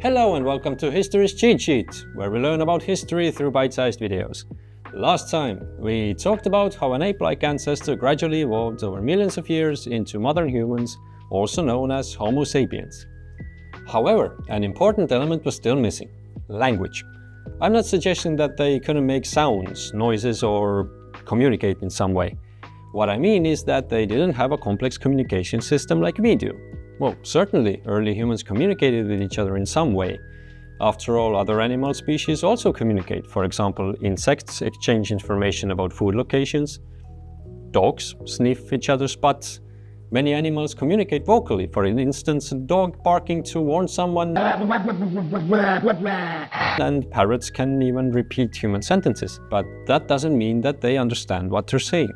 Hello and welcome to History's Cheat Sheet, where we learn about history through bite-sized videos. Last time, we talked about how an ape-like ancestor gradually evolved over millions of years into modern humans, also known as Homo sapiens. However, an important element was still missing: language. I'm not suggesting that they couldn't make sounds, noises, or communicate in some way. What I mean is that they didn't have a complex communication system like we do. Well, certainly, early humans communicated with each other in some way. After all, other animal species also communicate. For example, insects exchange information about food locations. Dogs sniff each other's butts. Many animals communicate vocally. For instance, a dog barking to warn someone. And parrots can even repeat human sentences. But that doesn't mean that they understand what they're saying.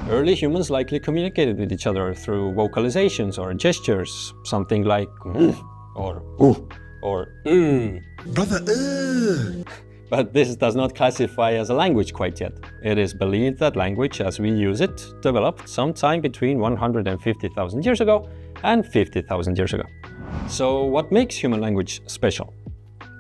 Early humans likely communicated with each other through vocalizations or gestures, something like or Brother, But this does not classify as a language quite yet. It is believed that language as we use it developed sometime between 150,000 years ago and 50,000 years ago. So what makes human language special?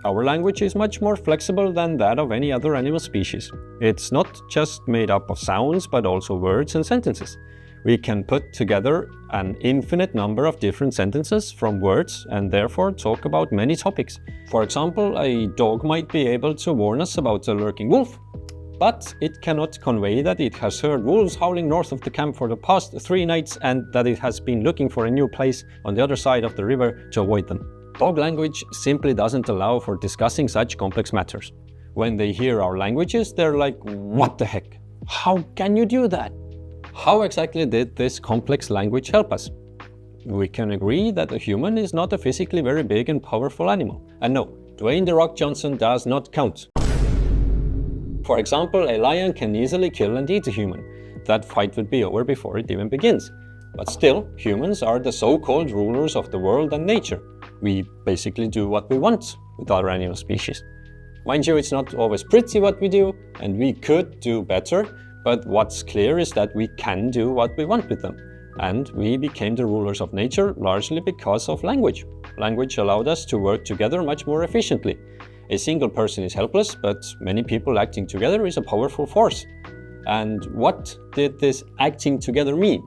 Our language is much more flexible than that of any other animal species. It's not just made up of sounds, but also words and sentences. We can put together an infinite number of different sentences from words and therefore talk about many topics. For example, a dog might be able to warn us about a lurking wolf, but it cannot convey that it has heard wolves howling north of the camp for the past 3 nights and that it has been looking for a new place on the other side of the river to avoid them. Dog language simply doesn't allow for discussing such complex matters. When they hear our languages, they're like, what the heck? How can you do that? How exactly did this complex language help us? We can agree that a human is not a physically very big and powerful animal. And no, Dwayne "The Rock" Johnson does not count. For example, a lion can easily kill and eat a human. That fight would be over before it even begins. But still, humans are the so-called rulers of the world and nature. We basically do what we want with other animal species. Mind you, it's not always pretty what we do, and we could do better, but what's clear is that we can do what we want with them. And we became the rulers of nature largely because of language. Language allowed us to work together much more efficiently. A single person is helpless, but many people acting together is a powerful force. And what did this acting together mean?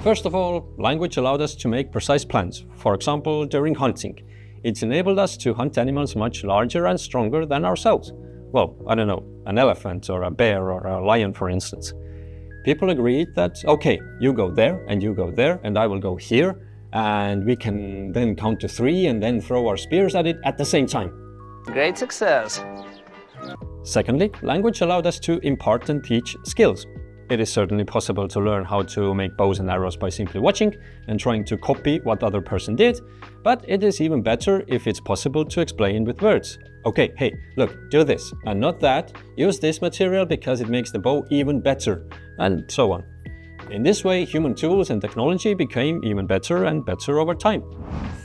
First of all, language allowed us to make precise plans. For example, during hunting. It's enabled us to hunt animals much larger and stronger than ourselves. Well, I don't know, an elephant or a bear or a lion, for instance. People agreed that, okay, you go there and you go there and I will go here, and we can then count to 3 and then throw our spears at it at the same time. Great success. Secondly, language allowed us to impart and teach skills. It is certainly possible to learn how to make bows and arrows by simply watching and trying to copy what the other person did, but it is even better if it's possible to explain with words. Okay, hey, look, do this and not that, use this material because it makes the bow even better, and so on. In this way, human tools and technology became even better and better over time.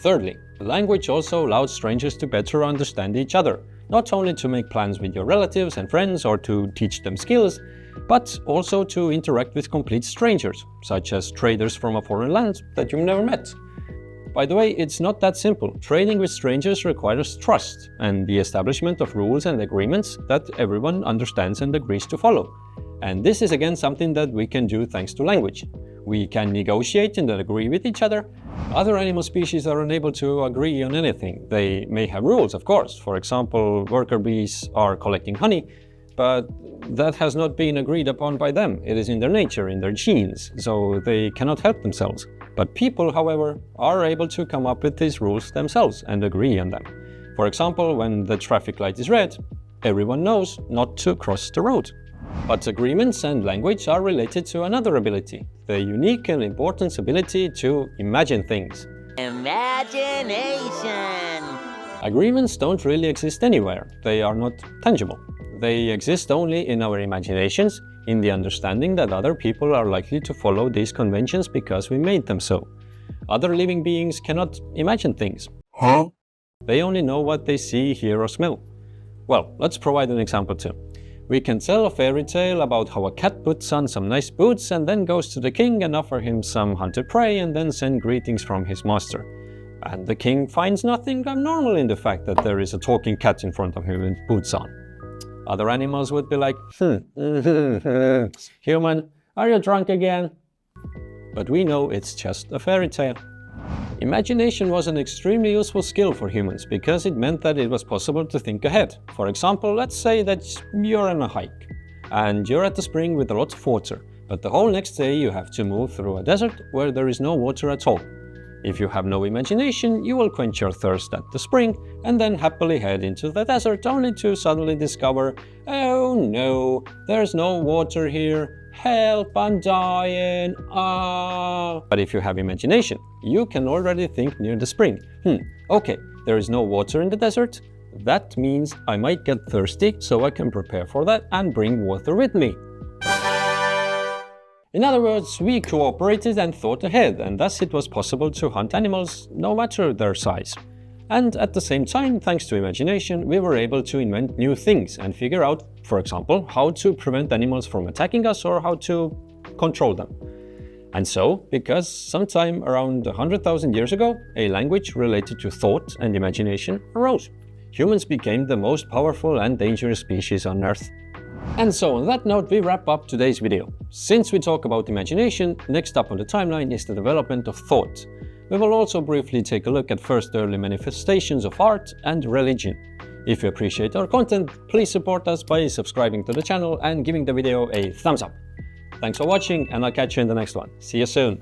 Thirdly, language also allowed strangers to better understand each other, not only to make plans with your relatives and friends or to teach them skills, but also to interact with complete strangers, such as traders from a foreign land that you've never met. By the way, it's not that simple. Trading with strangers requires trust and the establishment of rules and agreements that everyone understands and agrees to follow. And this is again something that we can do thanks to language. We can negotiate and agree with each other. Other animal species are unable to agree on anything. They may have rules, of course. For example, worker bees are collecting honey, but that has not been agreed upon by them. It is in their nature, in their genes, so they cannot help themselves. But people, however, are able to come up with these rules themselves and agree on them. For example, when the traffic light is red, everyone knows not to cross the road. But agreements and language are related to another ability, the unique and important ability to imagine things. Imagination. Agreements don't really exist anywhere. They are not tangible. They exist only in our imaginations, in the understanding that other people are likely to follow these conventions because we made them so. Other living beings cannot imagine things. huh? They only know what they see, hear, or smell. Well, let's provide an example too. We can tell a fairy tale about how a cat puts on some nice boots and then goes to the king and offers him some hunted prey and then send greetings from his master. And the king finds nothing abnormal in the fact that there is a talking cat in front of him with boots on. Other animals would be like, human, are you drunk again? But we know it's just a fairy tale. Imagination was an extremely useful skill for humans because it meant that it was possible to think ahead. For example, let's say that you're on a hike and you're at the spring with a lot of water, but the whole next day you have to move through a desert where there is no water at all. If you have no imagination, you will quench your thirst at the spring and then happily head into the desert only to suddenly discover, oh no, there's no water here. Help, I'm dying, ah. But if you have imagination, you can already think near the spring. Okay, there is no water in the desert. That means I might get thirsty, so I can prepare for that and bring water with me. In other words, we cooperated and thought ahead, and thus it was possible to hunt animals no matter their size. And at the same time, thanks to imagination, we were able to invent new things and figure out, for example, how to prevent animals from attacking us or how to control them. And so, because sometime around 100,000 years ago, a language related to thought and imagination arose. Humans became the most powerful and dangerous species on Earth. And so on that note, we wrap up today's video. Since we talk about imagination, next up on the timeline is the development of thought. We will also briefly take a look at first early manifestations of art and religion. If you appreciate our content, please support us by subscribing to the channel and giving the video a thumbs up. Thanks for watching, and I'll catch you in the next one. See you soon!